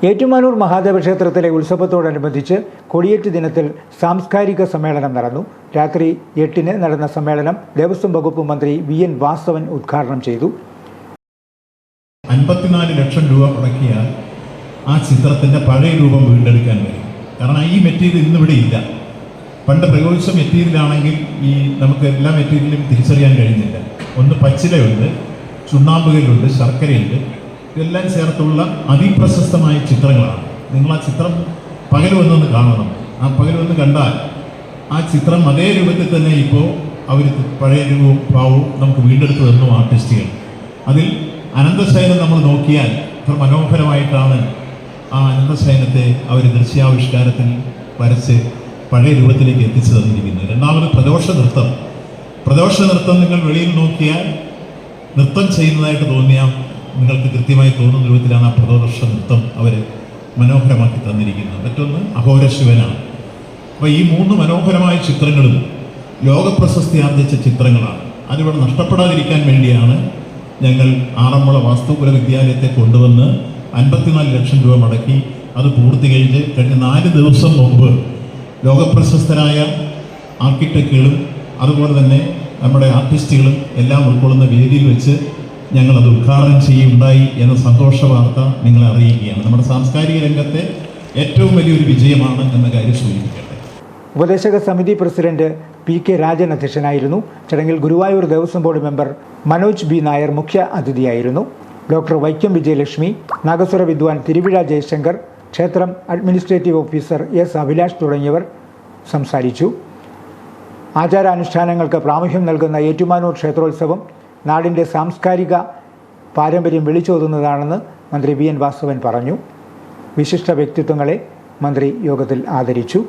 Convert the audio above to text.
ഏറ്റുമാനൂർ മഹാദേവ ക്ഷേത്രത്തിലെ ഉത്സവത്തോടനുബന്ധിച്ച് കൊടിയേറ്റ് ദിനത്തിൽ സാംസ്കാരിക സമ്മേളനം നടന്നു. രാത്രി 8-ന് നടന്ന സമ്മേളനം ദേവസ്വം വകുപ്പ് മന്ത്രി VN വാസവൻ ഉദ്ഘാടനം ചെയ്തു. 54 ലക്ഷം രൂപ മുടക്കിയാൽ ആ ചിത്രത്തിൻ്റെ പഴയ രൂപം വീണ്ടെടുക്കാൻ വരും. കാരണം ഈ മെറ്റീരിയൽ ഇന്നിവിടെ ഇല്ല. പണ്ട് പ്രയോഗിച്ച മെറ്റീരിയലാണെങ്കിൽ നമുക്ക് എല്ലാ മെറ്റീരിയലും തിരിച്ചറിയാൻ കഴിയുന്നില്ല. ഒന്ന് പച്ചിലയുണ്ട്, ചുണ്ണാമ്പുകലുണ്ട്, ശർക്കരയുണ്ട്. ഇതെല്ലാം ചേർത്തുള്ള അതിപ്രശസ്തമായ ചിത്രങ്ങളാണ്. നിങ്ങൾ ആ ചിത്രം പകൽ വന്നൊന്ന് കാണണം. ആ പകൽ വന്ന് കണ്ടാൽ ആ ചിത്രം അതേ രൂപത്തിൽ തന്നെ ഇപ്പോൾ അവർ പഴയ രൂപവും ഭാവവും നമുക്ക് വീണ്ടെടുത്ത് തന്നു ആർട്ടിസ്റ്റുകൾ. അതിൽ അനന്തശയനം നമ്മൾ നോക്കിയാൽ എത്ര മനോഹരമായിട്ടാണ് ആ അനന്തശയനത്തെ അവർ ദൃശ്യാവിഷ്കാരത്തിൽ വരച്ച് പഴയ രൂപത്തിലേക്ക് എത്തിച്ചു തന്നിരിക്കുന്നത്. രണ്ടാമത് പ്രദോഷ നൃത്തം നിങ്ങൾ വെളിയിൽ നോക്കിയാൽ നൃത്തം ചെയ്യുന്നതായിട്ട് തോന്നിയാൽ നിങ്ങൾക്ക് കൃത്യമായി തോന്നുന്ന രൂപത്തിലാണ് ആ പ്രദോഷ നൃത്തം അവർ മനോഹരമാക്കി തന്നിരിക്കുന്നത്. മറ്റൊന്ന് അഘോരശിവനാണ്. അപ്പോൾ ഈ 3 മനോഹരമായ ചിത്രങ്ങളും ലോകപ്രശസ്തി ആർജിച്ച ചിത്രങ്ങളാണ്. അതിവിടെ നഷ്ടപ്പെടാതിരിക്കാൻ വേണ്ടിയാണ് ഞങ്ങൾ ആറന്മുള വാസ്തുകുല വിദ്യാലയത്തെ കൊണ്ടുവന്ന് 54 ലക്ഷം രൂപ മുടക്കി അത് പൂർത്തീകരിച്ച് കഴിഞ്ഞ 4 ദിവസം മുമ്പ് ലോകപ്രശസ്തരായ ആർക്കിടെക്റ്റുകളും അതുപോലെ തന്നെ നമ്മുടെ ആർട്ടിസ്റ്റുകളും എല്ലാം ഉൾക്കൊള്ളുന്ന വേദിയിൽ വെച്ച് ഞങ്ങളത് ഉദ്ഘാടനം ചെയ്യുകയുണ്ടായി എന്ന സന്തോഷ വാർത്ത നിങ്ങളെ അറിയിക്കുകയാണ്. നമ്മുടെ സാംസ്കാരിക രംഗത്തെ ഏറ്റവും വലിയൊരു വിജയമാണ് എന്ന കാര്യം സൂചിപ്പിക്കട്ടെ. ഉപദേശക സമിതി പ്രസിഡന്റ് PK രാജൻ അധ്യക്ഷനായിരുന്നു. ചടങ്ങിൽ Guruvayur Devaswom board member Manoj B Nair മുഖ്യ അതിഥിയായിരുന്നു. ഡോക്ടർ വൈക്കം വിജയലക്ഷ്മി, നാഗസ്വര വിദ്വാൻ തിരുവിഴ ജയശങ്കർ, ക്ഷേത്രം അഡ്മിനിസ്ട്രേറ്റീവ് ഓഫീസർ S അഭിലാഷ് തുടങ്ങിയവർ സംസാരിച്ചു. ആചാരാനുഷ്ഠാനങ്ങൾക്ക് പ്രാമുഖ്യം നൽകുന്ന ഏറ്റുമാനൂർ ക്ഷേത്രോത്സവം നാടിൻ്റെ സാംസ്കാരിക പാരമ്പര്യം വിളിച്ചോതുന്നതാണെന്ന് മന്ത്രി VN വാസവൻ പറഞ്ഞു. വിശിഷ്ട വ്യക്തിത്വങ്ങളെ മന്ത്രി യോഗത്തിൽ ആദരിച്ചു.